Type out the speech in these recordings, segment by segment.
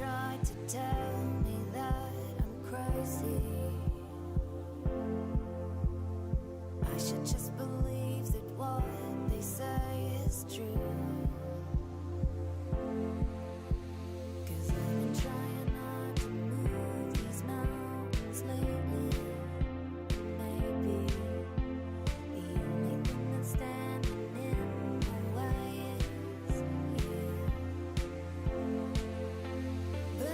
tried to tell me that I'm crazy. I should just believe that what they say is true. 'Cause I've been trying not to move these mountains lately. Maybe the only thing that's standing in my way is you. But I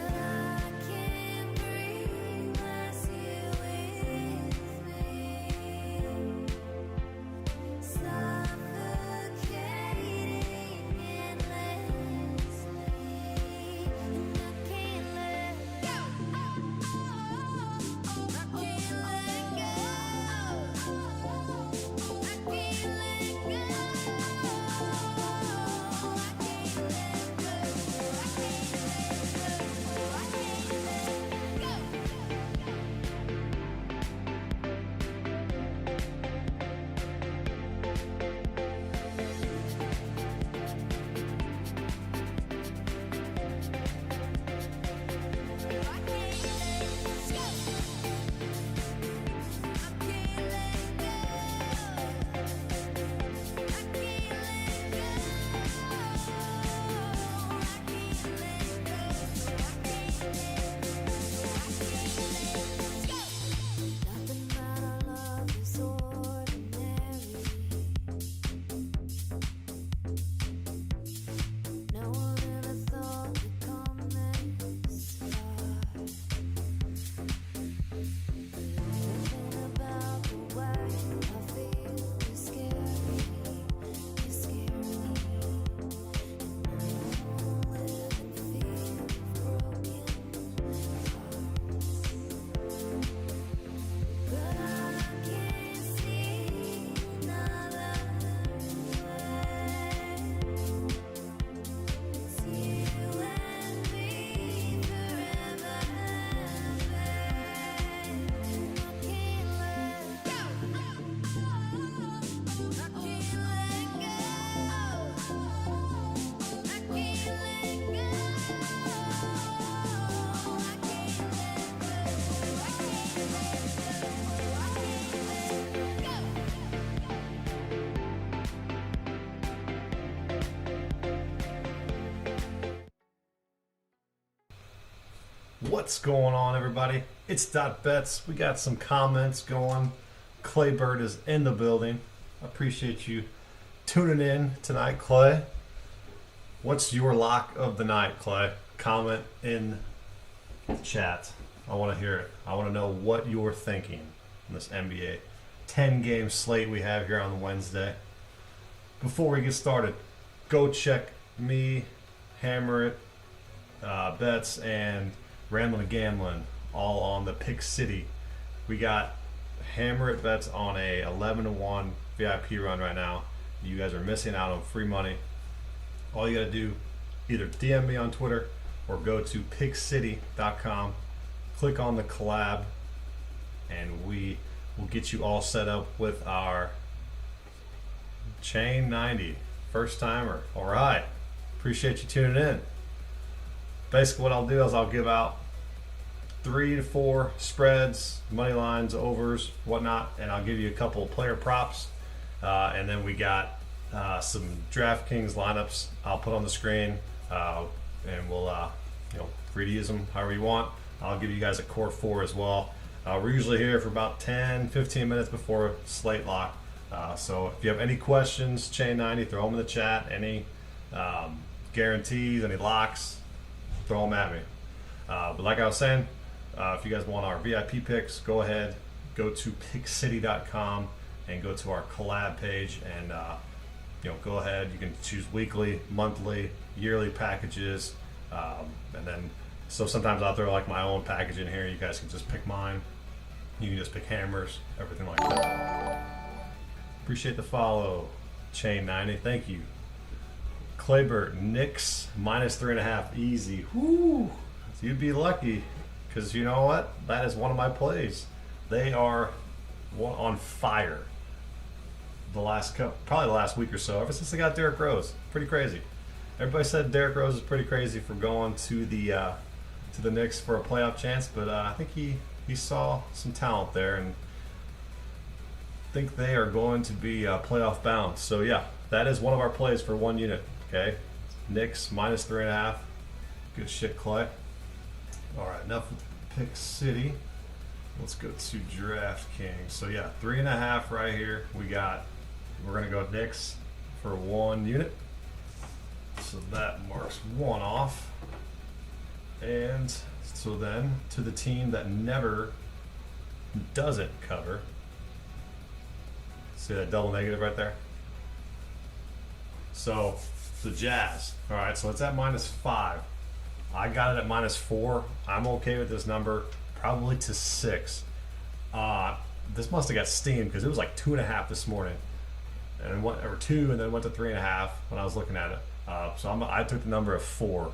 can't breathe unless you're with me. Suffocating endlessly, and I can't let go. I can't let go. I can't let go. Nothing but our love is ordinary. No one ever thought we'd come this far. Everything about the way I feel is scary. You scare me, and I don't wanna live in fear of broken hearts. But I can't see another way. It's you and me forever and I can't let go. I can't let go. I can't let go. I can't let go. I can't What's going on, everybody? It's .bets. We got some comments going. Claybird is in the building. I appreciate you tuning in tonight, Clay. What's your lock of the night, Clay? Comment in the chat. I want to hear it. I want to know what you're thinking in this NBA 10-game slate we have here on Wednesday. Before we get started, go check me, Hammer It, Bets, and Ramblin' and Gamblin' all on the Pick City. We got Hammer It Bets on a 11-1 VIP run right now. You guys are missing out on free money. All you gotta do, either DM me on Twitter or go to pickcity.com, click on the collab, and we will get you all set up with our Chain 90 first timer. All right, appreciate you tuning in. Basically what I'll do is I'll give out 3 to 4 spreads, money lines, overs, whatnot, and I'll give you a couple of player props, and then we got some Draftkings lineups I'll put on the screen, and we'll free to use them however you want. I'll give you guys a core 4 as well. We're usually here for about 10-15 minutes before slate lock, so if you have any questions, Chain 90, throw them in the chat. Any guarantees, any locks, throw them at me. But like I was saying, if you guys want our VIP picks, go ahead, go to pickcity.com and go to our collab page, and go ahead. You can choose weekly, monthly, yearly packages, and then so sometimes I'll throw like my own package in here. You guys can just pick mine. You can just pick hammers, everything like that. Appreciate the follow, Chain 90. Thank you. Claybert, Knicks -3.5, easy. Whoo! You'd be lucky, because you know what? That is one of my plays. They are on fire. Probably the last week or so, ever since they got Derrick Rose. Pretty crazy. Everybody said Derrick Rose is pretty crazy for going to the to the Knicks for a playoff chance, but I think he saw some talent there and think they are going to be playoff bound. So yeah, that is one of our plays for 1 unit. Okay, Knicks -3.5. Good shit, Clay. All right, enough with Pick City. Let's go to Draftkings. So yeah, 3.5 right here. We're gonna go Knicks for 1 unit. So that marks 1 off. And so then to the team that never doesn't cover. See that double negative right there? So the Jazz. All right, so it's at -5. I got it at -4. I'm okay with this number, probably to 6. This must have got steamed because it was like 2.5 this morning, and went or 2, and then went to 3.5 when I was looking at it. So I took the number of 4.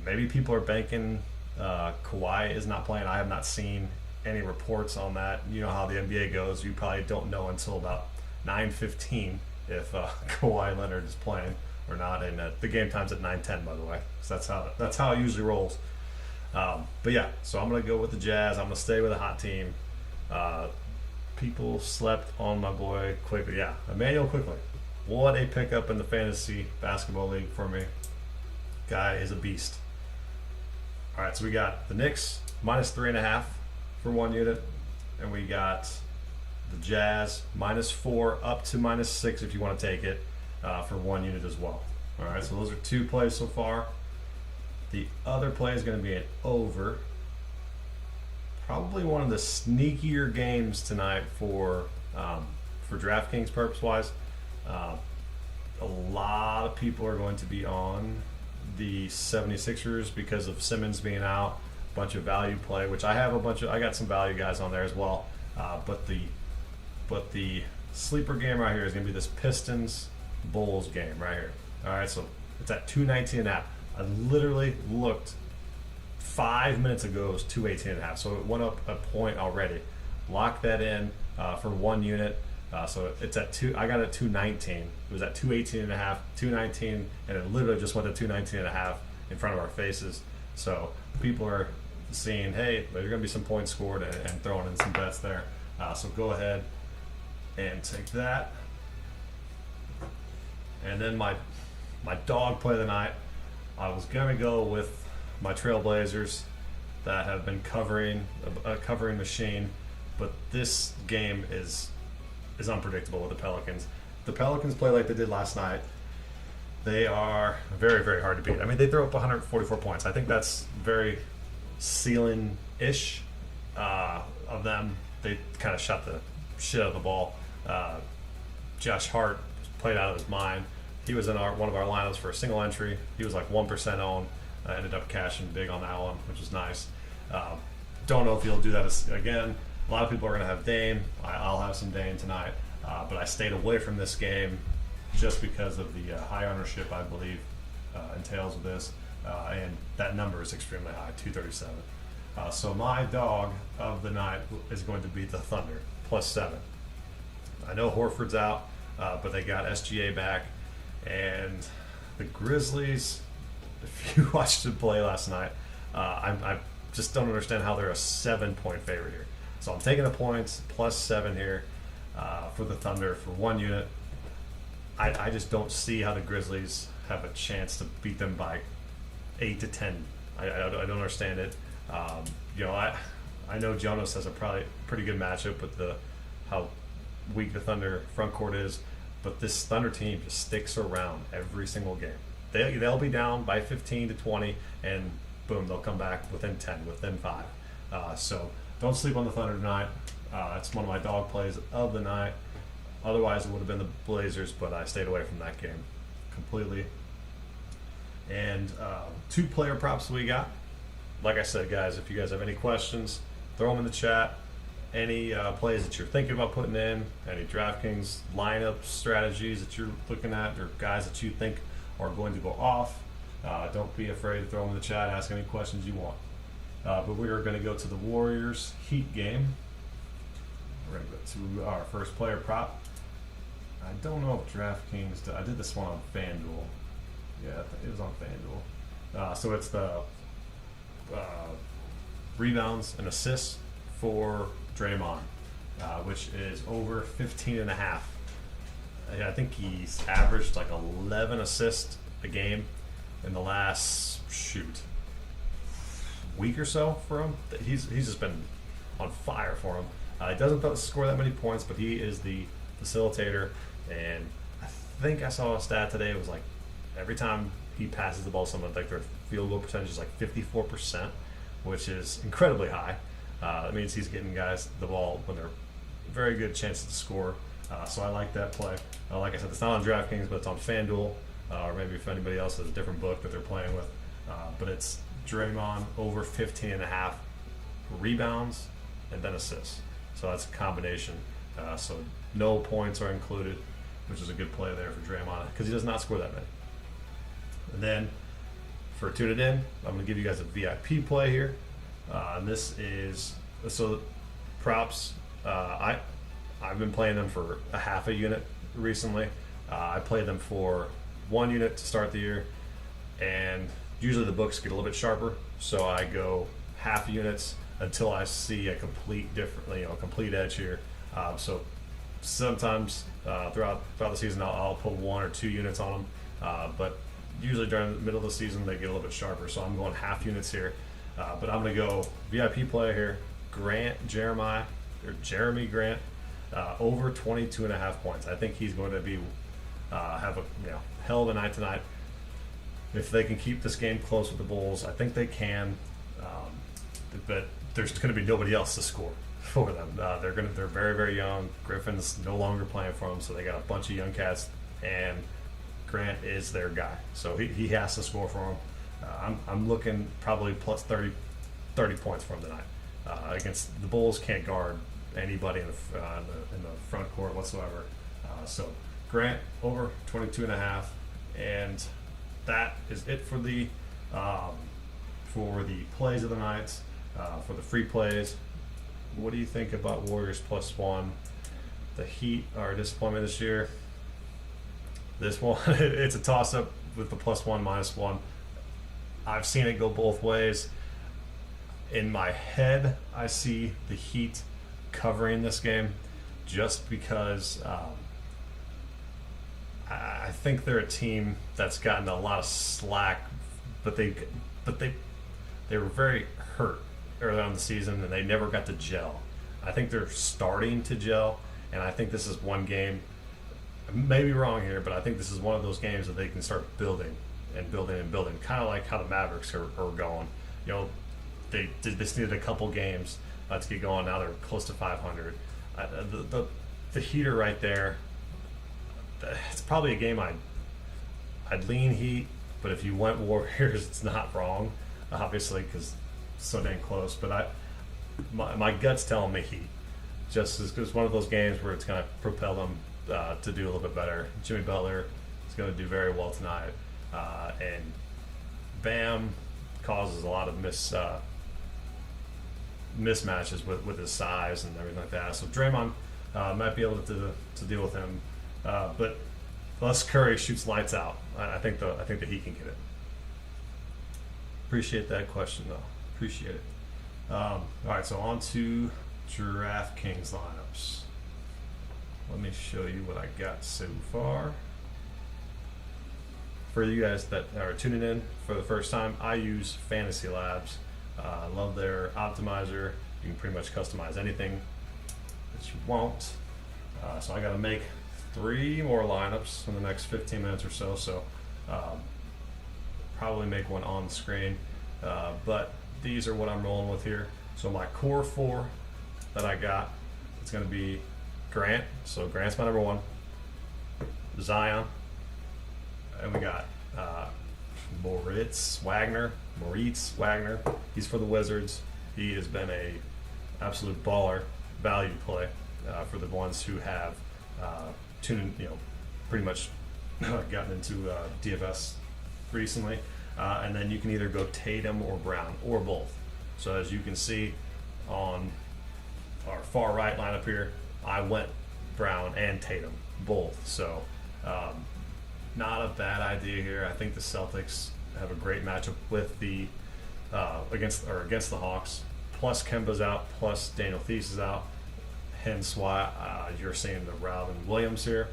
Maybe people are banking Kawhi is not playing. I have not seen any reports on that. You know how the NBA goes. You probably don't know until about 9:15 if Kawhi Leonard is playing or not. And the game time's at 9:10, by the way. So that's how it usually rolls. But yeah, so I'm gonna go with the Jazz. I'm gonna stay with a hot team. People slept on my boy Quickly. Yeah, Emmanuel Quickly. What a pickup in the fantasy basketball league for me. Guy is a beast. All right, so we got the Knicks -3.5 for 1 unit, and we got the Jazz -4 up to -6 if you want to take it for 1 unit as well. All right, so those are 2 plays so far. The other play is going to be an over. Probably one of the sneakier games tonight for DraftKings purpose-wise. A lot of people are going to be on the 76ers because of Simmons being out. A bunch of value play, which I got some value guys on there as well. But the sleeper game right here is going to be this Pistons Bulls game right here. All right, so it's at 219.5. I literally looked 5 minutes ago. It was 218.5, so it went up a point already. Lock that in for 1 unit. So it's at 2. I got it at 219. It was at 218.5, 219, and it literally just went to 219.5 in front of our faces. So people are seeing, hey, there's going to be some points scored, and throwing in some bets there. So go ahead and take that. And then my dog play of the night. I was going to go with my Trailblazers that have been covering a covering machine, but this game is unpredictable with the Pelicans. The Pelicans play like they did last night. They are very, very hard to beat. I mean, they throw up 144 points. I think that's very ceiling-ish of them. They kind of shot the shit out of the ball. Josh Hart played out of his mind. He was in one of our lineups for a single entry. He was like 1% owned. I ended up cashing big on that one, which was nice. Don't know if he'll do that again. A lot of people are going to have Dame. I'll have some Dame tonight. But I stayed away from this game just because of the high ownership, I believe, entails with this. And that number is extremely high, 237. So my dog of the night is going to be the Thunder, +7. I know Horford's out, but they got SGA back. And the Grizzlies, if you watched it play last night, I just don't understand how they're a 7-point favorite here. So I'm taking the points, +7 here for the Thunder for 1 unit. I just don't see how the Grizzlies have a chance to beat them by 8 to 10. I don't understand it. I know Jonas has a probably pretty good matchup with how weak the Thunder front court is, but this Thunder team just sticks around every single game. They'll be down by 15 to 20, and boom, they'll come back within 10, within 5. So don't sleep on the Thunder tonight. It's one of my dog plays of the night. Otherwise, it would have been the Blazers, but I stayed away from that game completely. And 2 player props we got. Like I said, guys, if you guys have any questions, throw them in the chat. Any plays that you're thinking about putting in, any DraftKings lineup strategies that you're looking at, or guys that you think are going to go off, don't be afraid to throw them in the chat. Ask any questions you want. But we are going to go to the Warriors Heat game. We're going to go to our first player prop. I don't know if DraftKings I did this one on FanDuel. Yeah, it was on FanDuel. So it's the rebounds and assists for Draymond, which is over 15 and a half. I think he's averaged like 11 assists a game in the last week or so for him. He's just been on fire for him. He doesn't score that many points, but he is the facilitator. And I think I saw a stat today. It was like every time he passes the ball, someone like their field goal percentage is like 54%, which is incredibly high. That means he's getting guys the ball when they're very good chances to score. So I like that play. Like I said, it's not on DraftKings, but it's on FanDuel, or maybe if anybody else has a different book that they're playing with. But it's Draymond over 15 and a half rebounds and then assists. So that's a combination. So no points are included, which is a good play there for Draymond because he does not score that many. And then for Tune It In, I'm going to give you guys a VIP play here. And this is so props. I've been playing them for a half a unit recently. I played them for 1 unit to start the year, and usually the books get a little bit sharper, so I go half units until I see a complete edge here. So sometimes throughout the season I'll put 1 or 2 units on them, but usually during the middle of the season they get a little bit sharper. So I'm going half units here, but I'm going to go VIP play here. Jeremy Grant. Over 22 and a half points. I think he's going to be have a hell of a night tonight. If they can keep this game close with the Bulls, I think they can. But there's going to be nobody else to score for them. They're very, very young. Griffin's no longer playing for them, so they got a bunch of young cats, and Grant is their guy. So he has to score for them. I'm looking probably plus 30 points for him tonight. Against the Bulls, can't guard anybody in the front court whatsoever. So Grant over 22 and a half, and that is it for the plays of the night. For the free plays, what do you think about Warriors +1? The Heat are a disappointment this year. This one, it's a toss-up with the +1, -1. I've seen it go both ways. In my head, I see the Heat covering this game just because I think they're a team that's gotten a lot of slack, but they were very hurt early on in the season and they never got to gel. I think they're starting to gel, and I think this is one game. I may be wrong here, but I think this is one of those games that they can start building, kind of like how the Mavericks are going. They just needed a couple games to get going. Now they're close to 500. The Heater right there, it's probably a game I'd lean Heat, but if you went Warriors, it's not wrong, obviously, because it's so dang close. But my gut's telling me Heat. Just as it's one of those games where it's going to propel them to do a little bit better. Jimmy Butler is going to do very well tonight, and Bam causes a lot of mismatches with his size and everything like that. So Draymond might be able to deal with him, but unless Curry shoots lights out, I think that he can get it. Appreciate that question though. Appreciate it. All right, so on to Draftkings lineups. Let me show you what I got so far. For you guys that are tuning in for the first time, I use Fantasy Labs. I love their optimizer. You can pretty much customize anything that you want. So I got to make 3 more lineups in the next 15 minutes or so. So probably make one on the screen. But these are what I'm rolling with here. So my core 4 that I got, it's going to be Grant. So Grant's my number 1. Zion. And we got Moritz Wagner. He's for the Wizards. He has been a absolute baller value play for the ones who have pretty much gotten into DFS recently. And then you can either go Tatum or Brown or both. So as you can see on our far right lineup here, I went Brown and Tatum both. So not a bad idea here. I think the Celtics have a great matchup with the against the Hawks. Plus Kemba's out. Plus Daniel Theis is out. Hence why you're seeing the Robin Williams here.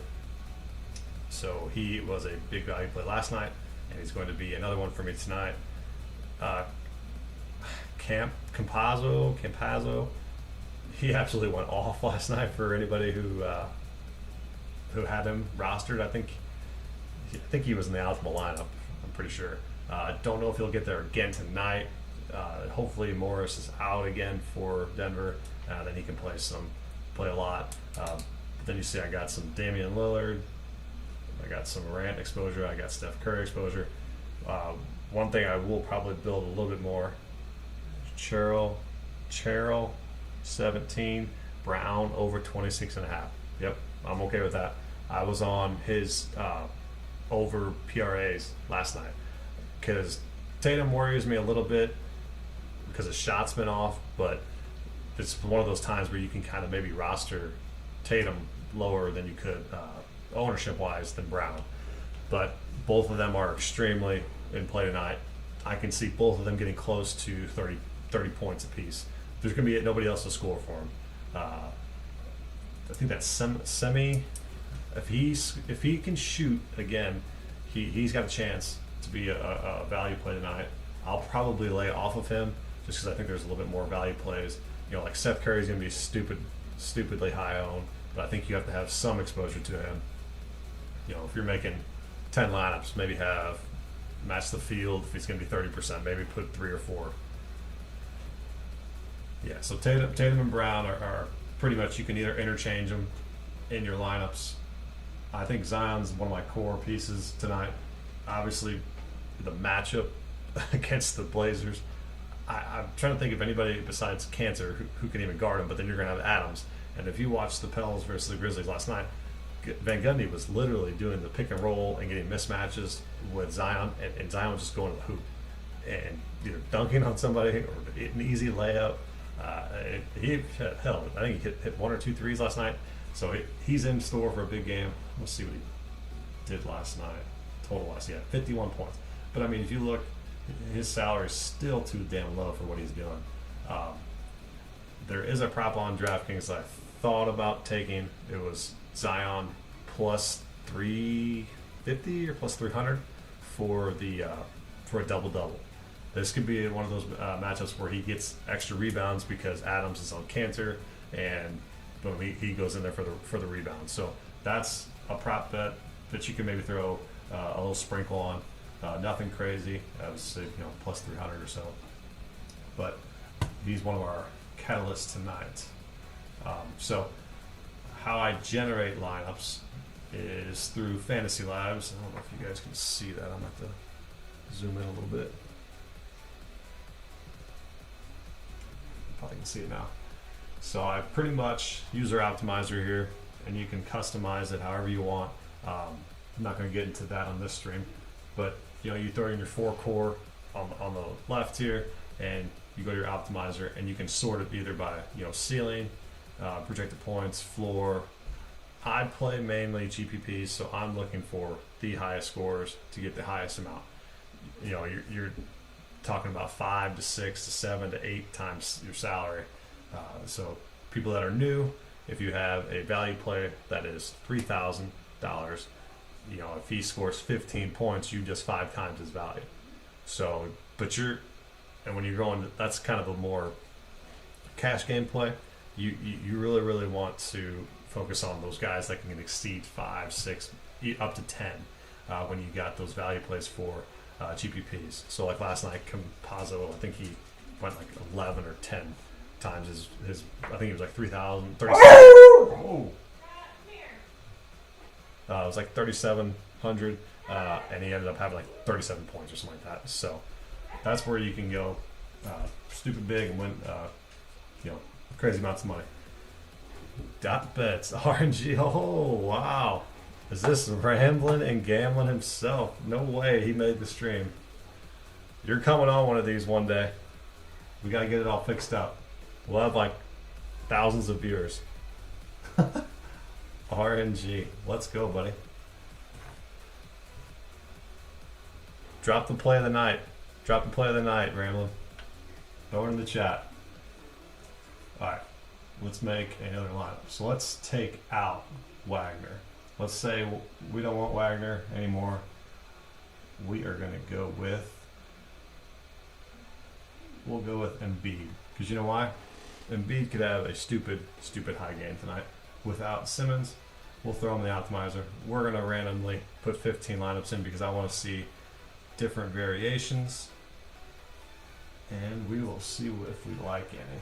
So he was a big value play last night, and he's going to be another one for me tonight. Campazzo, he absolutely went off last night for anybody who had him rostered. I think he was in the optimal lineup. I'm pretty sure. I don't know if he'll get there again tonight. Hopefully Morris is out again for Denver. Then he can play a lot. But then you see I got some Damian Lillard. I got some Morant exposure. I got Steph Curry exposure. One thing I will probably build a little bit more. Cheryl, 17. Brown over 26.5. Yep, I'm okay with that. I was on his over PRAs last night because Tatum worries me a little bit because his shot's been off, but it's one of those times where you can kind of maybe roster Tatum lower than you could ownership-wise than Brown. But both of them are extremely in play tonight. I can see both of them getting close to 30 points apiece. There's going to be nobody else to score for him. I think that's Semi. If he can shoot again, he's got a chance to be a value play tonight. I'll probably lay off of him just because I think there's a little bit more value plays. Like Seth Curry's going to be stupidly high owned, but I think you have to have some exposure to him. If you're making 10 lineups, maybe have match the field. If he's going to be 30%, maybe put 3 or 4. Yeah, so Tatum and Brown are pretty much, you can either interchange them in your lineups. I think Zion's one of my core pieces tonight. Obviously, the matchup against the Blazers. I'm trying to think of anybody besides Cantor who can even guard him, but then you're going to have Adams. And if you watch the Pels versus the Grizzlies last night, Van Gundy was literally doing the pick and roll and getting mismatches with Zion, and Zion was just going to the hoop and either dunking on somebody or an easy layup. I think he hit 1 or 2 threes last night. So he's in store for a big game. Let's see what he did last night. Total last, 51 points. But I mean, if you look, his salary is still too damn low for what he's doing. There is a prop on DraftKings that I thought about taking. It was Zion plus 350 or plus 300 for a double-double. This could be one of those matchups where he gets extra rebounds because Adams is on Cantor, and boom, he goes in there for the rebound. So that's a prop bet that you can maybe throw a little sprinkle on. Nothing crazy. I would say plus 300 or so. But he's one of our catalysts tonight. So how I generate lineups is through Fantasy Labs. I don't know if you guys can see that. I'm going to have to zoom in a little bit. Probably can see it now. So I pretty much user optimizer here, and you can customize it however you want. I'm not going to get into that on this stream, but you throw in your 4 core on the left here, and you go to your optimizer, and you can sort it either by ceiling, projected points, floor. I play mainly GPPs, so I'm looking for the highest scores to get the highest amount. You're talking about 5 to 6 to 7 to 8 times your salary. So people that are new, if you have a value play that is $3,000, if he scores 15 points, you just 5 times his value. So, and when you're going, that's kind of a more cash game play. You really, really want to focus on those guys that can exceed 5, 6, up to 10 when you got those value plays for GPPs. So like last night, Campazzo, I think he went like 11 or 10 times his I think it was like 3,000, 37. Oh. It was like 3,700, and he ended up having like 37 points or something like that. So that's where you can go stupid big and win crazy amounts of money. Dot bets, RNG. Oh wow, is this rambling and gambling himself? No way he made the stream. You're coming on one of these one day. We gotta get it all fixed up. We'll have like thousands of viewers. RNG. Let's go, buddy. Drop the play of the night. Drop the play of the night, Ramblin'. Throw it in the chat. Alright, let's make another lineup. So let's take out Wagner. Let's say we don't want Wagner anymore. We are going to go with, we'll go with Embiid. Because you know why? Embiid could have a stupid high game tonight. Without Simmons, we'll throw him the optimizer. We're going to randomly put 15 lineups in because I want to see different variations. And we will see if we like any.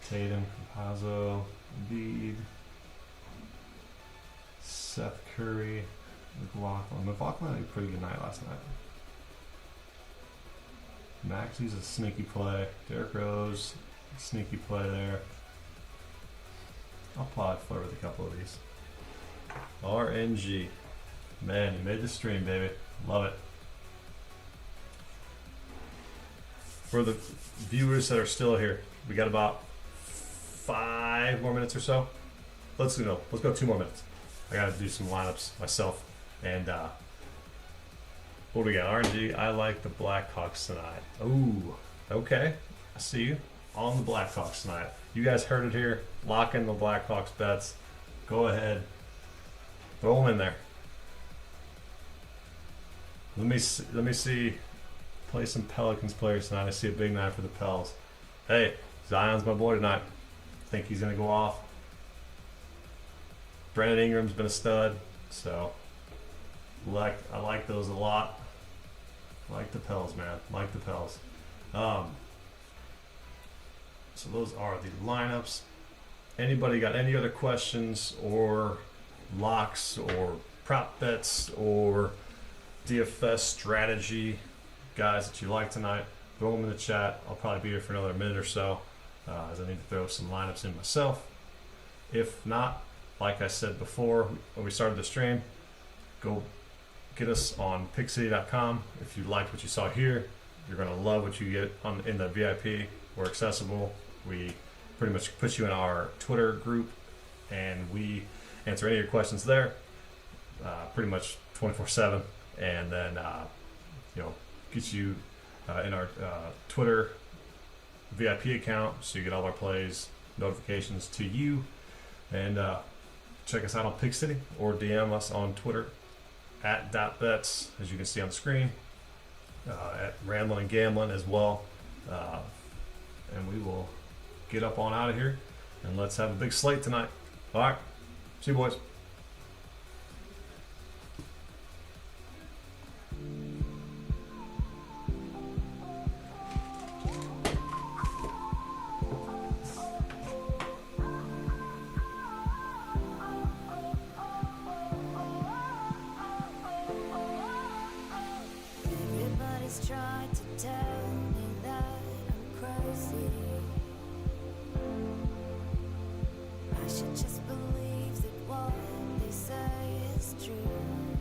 Tatum, Campazzo, Embiid, Seth Curry, McLaughlin. McLaughlin had a pretty good night last night. Maxi's a sneaky play. Derrick Rose, sneaky play there. I'll probably flirt with a couple of these. RNG. Man, you made the stream, baby. Love it. For the viewers that are still here, we got about 5 more minutes or so. Let's go 2 more minutes. I gotta do some lineups myself. And what do we got? RNG. I like the Blackhawks tonight. Ooh, okay. I see you on the Blackhawks tonight. You guys heard it here. Lock in the Blackhawks bets. Go ahead. Throw them in there. Let me see. Play some Pelicans players tonight. I see a big night for the Pels. Hey, Zion's my boy tonight. Think he's gonna go off. Brandon Ingram's been a stud, so I like those a lot. Like the Pels, man. Like the Pels. So those are the lineups. Anybody got any other questions or locks or prop bets or DFS strategy guys that you like tonight? Throw them in the chat. I'll probably be here for another minute or so as I need to throw some lineups in myself. If not, like I said before when we started the stream, go get us on pickcity.com. If you liked what you saw here, you're going to love what you get in the VIP. We're accessible. We pretty much put you in our Twitter group, and we answer any of your questions there pretty much 24/7. And then, get you in our Twitter VIP account so you get all our plays, notifications to you. And check us out on Pick City or DM us on Twitter at .bets, as you can see on the screen, at Ramblin' and Gamblin' as well. And we will get up on out of here and let's have a big slate tonight. All right. See you, boys. Everybody's trying to tell me that I'm crazy. I should just believe that what they say is true.